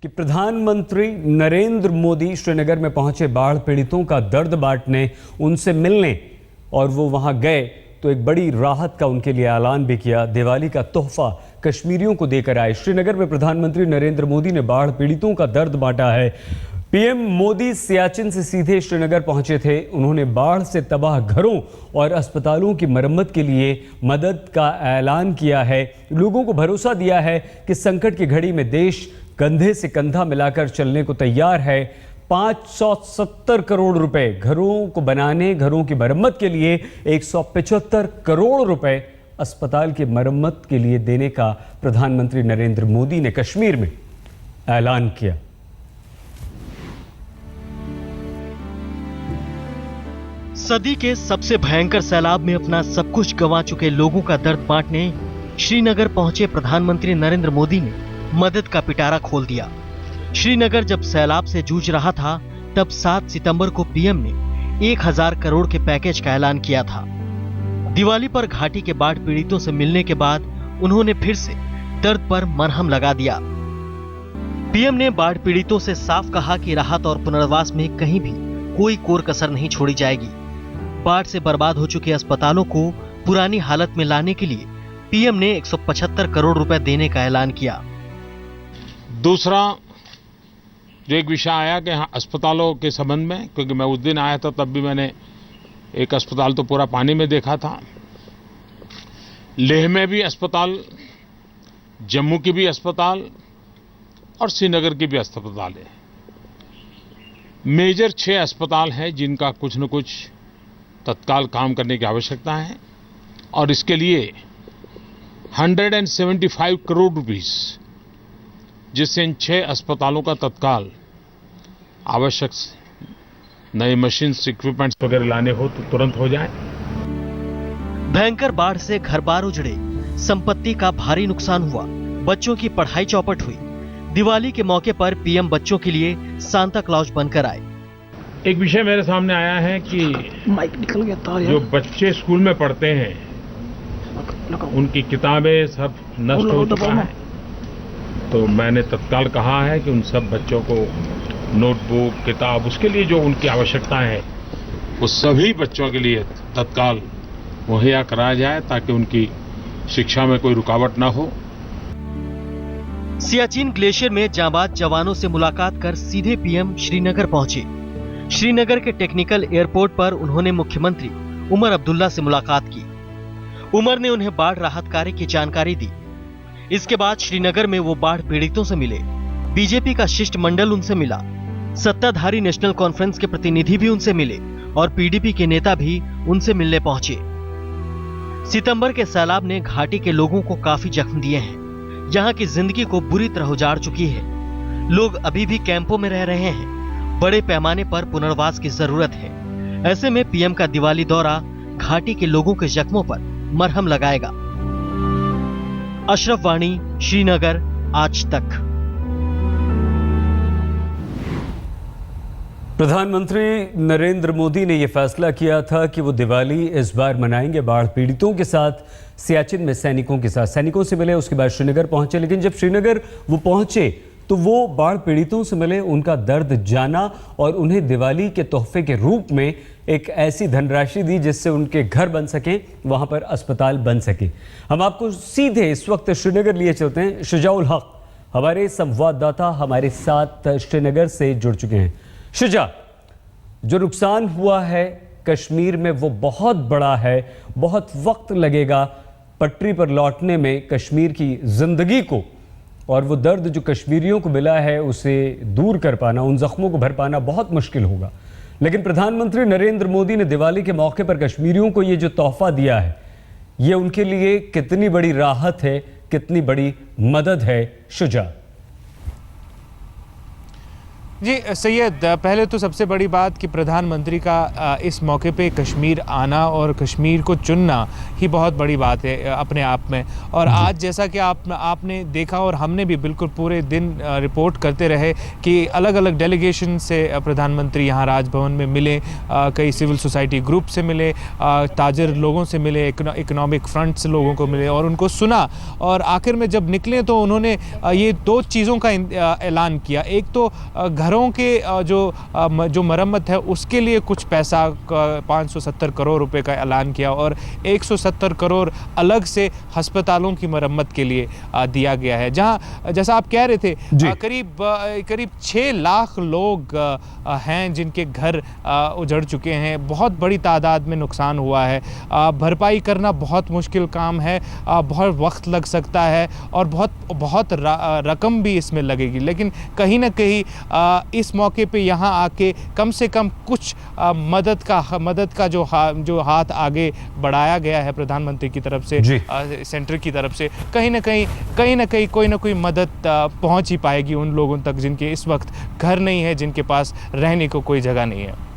कि प्रधानमंत्री नरेंद्र मोदी श्रीनगर में पहुंचे बाढ़ पीड़ितों का दर्द बांटने, उनसे मिलने, और वो वहां गए तो एक बड़ी राहत का उनके लिए ऐलान भी किया। दिवाली का तोहफा कश्मीरियों को देकर आए। श्रीनगर में प्रधानमंत्री नरेंद्र मोदी ने बाढ़ पीड़ितों का दर्द बांटा है। पीएम मोदी सियाचिन से सीधे श्रीनगर पहुंचे थे। उन्होंने बाढ़ से तबाह घरों और अस्पतालों की मरम्मत के लिए मदद का ऐलान किया है। लोगों को भरोसा दिया है कि संकट की घड़ी में देश कंधे से कंधा मिलाकर चलने को तैयार है। 570 करोड़ रुपए घरों को बनाने, घरों की मरम्मत के लिए 175 करोड़ रुपए अस्पताल की मरम्मत के लिए देने का प्रधानमंत्री नरेंद्र मोदी ने कश्मीर में ऐलान किया। सदी के सबसे भयंकर सैलाब में अपना सब कुछ गंवा चुके लोगों का दर्द बांटने श्रीनगर पहुंचे प्रधानमंत्री नरेंद्र मोदी ने मदद का पिटारा खोल दिया। श्रीनगर जब सैलाब से जूझ रहा था, तब 7 सितंबर को पीएम ने 1000 करोड़ के पैकेज का ऐलान किया था। दिवाली पर घाटी के बाढ़ पीड़ितों से मिलने के बाद उन्होंने फिर से दर्द पर मरहम लगा दिया। पीएम ने बाढ़ पीड़ितों से साफ कहा कि राहत और पुनर्वास में कहीं भी कोई कोर कसर नहीं छोड़ी जाएगी। बाढ़ से बर्बाद हो चुके अस्पतालों को पुरानी हालत में लाने के लिए पीएम ने 175 करोड़ रुपए देने का ऐलान किया। दूसरा जो एक विषय आया कि हाँ, अस्पतालों के संबंध में, क्योंकि मैं उस दिन आया था तब भी मैंने एक अस्पताल तो पूरा पानी में देखा था। लेह में भी अस्पताल, जम्मू की भी अस्पताल और श्रीनगर की भी अस्पताल है। मेजर 6 अस्पताल हैं जिनका कुछ न कुछ तत्काल काम करने की आवश्यकता है, और इसके लिए 175 करोड़ रुपीस, जिससे इन 6 अस्पतालों का तत्काल आवश्यक नए मशीन्स, इक्विपमेंट्स वगैरह लाने हो तो तुरंत हो जाए। भयंकर बाढ़ से घर बार उजड़े, संपत्ति का भारी नुकसान हुआ, बच्चों की पढ़ाई चौपट हुई। दिवाली के मौके पर पीएम बच्चों के लिए सांता क्लॉज बनकर आए। एक विषय मेरे सामने आया है कि माइक निकल गया था जो बच्चे स्कूल में पढ़ते हैं उनकी किताबें सब नष्ट हो चुका है। तो मैंने तत्काल कहा है कि उन सब बच्चों को नोटबुक, किताब, उसके लिए जो उनकी आवश्यकता है वो सभी बच्चों के लिए तत्काल मुहैया कराया जाए, ताकि उनकी शिक्षा में कोई रुकावट ना हो। सियाचिन ग्लेशियर में जांबाज जवानों से मुलाकात कर सीधे पीएम श्रीनगर पहुंचे। श्रीनगर के टेक्निकल एयरपोर्ट पर उन्होंने मुख्यमंत्री उमर अब्दुल्ला से मुलाकात की। उमर ने उन्हें बाढ़ राहत कार्य की जानकारी दी। इसके बाद श्रीनगर में वो बाढ़ पीड़ितों से मिले। बीजेपी का शिष्टमंडल उनसे मिला। सत्ताधारी नेशनल कॉन्फ्रेंस के प्रतिनिधि भी उनसे मिले और पीडीपी के नेता भी उनसे मिलने पहुंचे। सितंबर के सैलाब ने घाटी के लोगों को काफी जख्म दिए हैं। यहाँ की जिंदगी को बुरी तरह उजाड़ चुकी है। लोग अभी भी कैंपों में रह रहे हैं। बड़े पैमाने पर पुनर्वास की जरूरत है। ऐसे में पीएम का दिवाली दौरा घाटी के लोगों के जख्मों पर मरहम लगाएगा। अशरफ वाणी, श्रीनगर, आज तक। प्रधानमंत्री नरेंद्र मोदी ने यह फैसला किया था कि वो दिवाली इस बार मनाएंगे बाढ़ पीड़ितों के साथ, सियाचिन में सैनिकों के साथ। सैनिकों से मिले, उसके बाद श्रीनगर पहुंचे। लेकिन जब श्रीनगर वो पहुंचे तो वो बाढ़ पीड़ितों से मिले, उनका दर्द जाना और उन्हें दिवाली के तोहफे के रूप में एक ऐसी धनराशि दी जिससे उनके घर बन सके, वहां पर अस्पताल बन सके। हम आपको सीधे इस वक्त श्रीनगर लिए चलते हैं। शुजाउल हक हमारे संवाददाता हमारे साथ श्रीनगर से जुड़ चुके हैं। शुजा, जो नुकसान हुआ है कश्मीर में वो बहुत बड़ा है, बहुत वक्त लगेगा पटरी पर लौटने में कश्मीर की जिंदगी को, और वो दर्द जो कश्मीरियों को मिला है उसे दूर कर पाना, उन जख्मों को भर पाना बहुत मुश्किल होगा। लेकिन प्रधानमंत्री नरेंद्र मोदी ने दिवाली के मौके पर कश्मीरियों को ये जो तोहफा दिया है, ये उनके लिए कितनी बड़ी राहत है, कितनी बड़ी मदद है। शुजा, जी सैयद, पहले तो सबसे बड़ी बात कि प्रधानमंत्री का इस मौके पे कश्मीर आना और कश्मीर को चुनना ही बहुत बड़ी बात है अपने आप में। और आज जैसा कि आपने देखा और हमने भी बिल्कुल पूरे दिन रिपोर्ट करते रहे कि अलग अलग डेलीगेशन से प्रधानमंत्री यहाँ राजभवन में मिले, कई सिविल सोसाइटी ग्रुप से मिले, ताजर लोगों से मिले, इकोनॉमिक फ्रंट से लोगों को मिले और उनको सुना। और आखिर में जब निकले तो उन्होंने ये दो चीज़ों का ऐलान किया। एक तो घरों के जो मरम्मत है उसके लिए कुछ पैसा 570 करोड़ रुपए का ऐलान किया और 170 करोड़ अलग से अस्पतालों की मरम्मत के लिए दिया गया है। जहां जैसा आप कह रहे थे करीब 6 लाख लोग हैं जिनके घर उजड़ चुके हैं। बहुत बड़ी तादाद में नुकसान हुआ है। भरपाई करना बहुत मुश्किल काम है, बहुत वक्त लग सकता है और बहुत रकम भी इसमें लगेगी। लेकिन कहीं ना कहीं इस मौके पे यहाँ आके कम से कम कुछ मदद का जो हाथ आगे बढ़ाया गया है प्रधानमंत्री की तरफ से, सेंटर की तरफ से, कहीं ना कहीं कोई ना कोई मदद पहुँच ही पाएगी उन लोगों तक जिनके इस वक्त घर नहीं है, जिनके पास रहने को कोई जगह नहीं है।